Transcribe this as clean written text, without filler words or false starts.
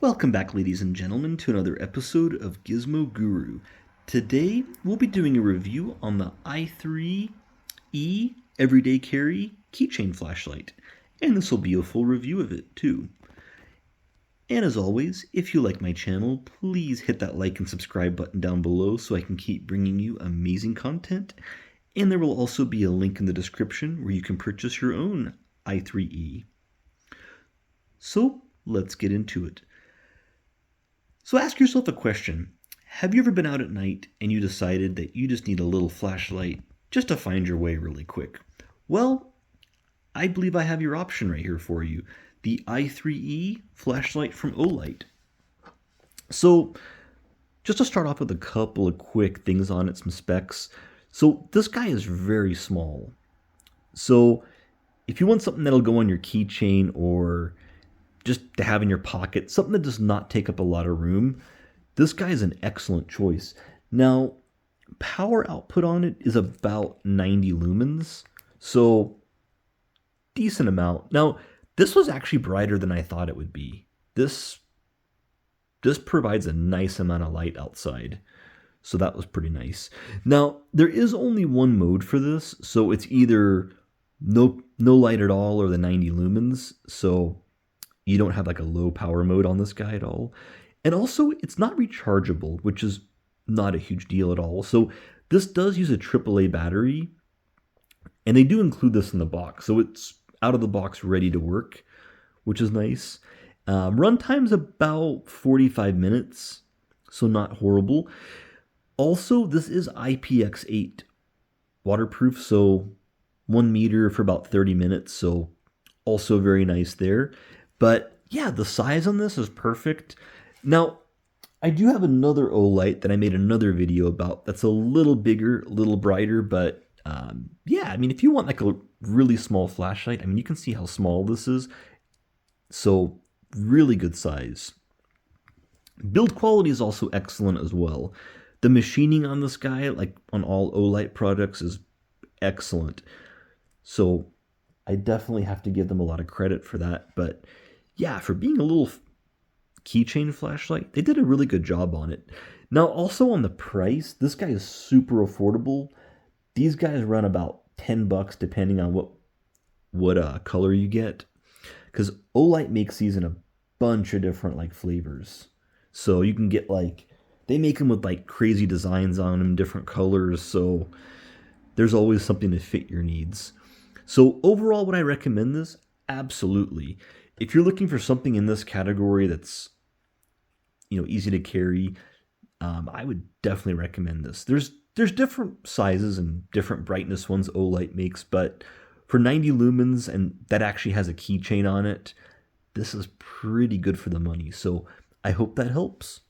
Welcome back, ladies and gentlemen, to another episode of Gizmo Guru. Today, we'll be doing a review on the i3E Everyday Carry Keychain Flashlight, and this will be a full review of it, too. And as always, if you like my channel, please hit that like and subscribe button down below so I can keep bringing you amazing content. And there will also be a link in the description where you can purchase your own i3E. So, let's get into it. So ask yourself a question. Have you ever been out at night and you decided that you just need a little flashlight just to find your way really quick? Well, I believe I have your option right here for you. The i3E flashlight from Olight. So just to start off with a couple of quick things on it, some specs. So this guy is very small. So if you want something that'll go on your keychain or just to have in your pocket, something that does not take up a lot of room, this guy is an excellent choice. Now, power output on it is about 90 lumens, so decent amount. Now, this was actually brighter than I thought it would be. This provides a nice amount of light outside, so that was pretty nice. Now, there is only one mode for this, so it's either no light at all or the 90 lumens, so you don't have like a low power mode on this guy at all. And also, it's not rechargeable, which is not a huge deal at all. So this does use a AAA battery, and they do include this in the box. So it's out of the box ready to work, which is nice. Runtime's about 45 minutes, so not horrible. Also, this is IPX8 waterproof, so 1 meter for about 30 minutes, so also very nice there. But yeah, the size on this is perfect. Now, I do have another Olight that I made another video about that's a little bigger, a little brighter, but yeah, I mean, if you want like a really small flashlight, I mean, you can see how small this is. So really good size. Build quality is also excellent as well. The machining on this guy, like on all Olight products, is excellent. So I definitely have to give them a lot of credit for that, but yeah, for being a little keychain flashlight, they did a really good job on it. Now, also on the price, this guy is super affordable. These guys run about 10 bucks depending on what color you get, because Olight makes these in a bunch of different like flavors. So you can get like, they make them with like crazy designs on them, different colors, so there's always something to fit your needs. So overall, would I recommend this? Absolutely. If you're looking for something in this category that's, easy to carry, I would definitely recommend this. There's different sizes and different brightness ones Olight makes, but for 90 lumens and that actually has a keychain on it, this is pretty good for the money. So I hope that helps.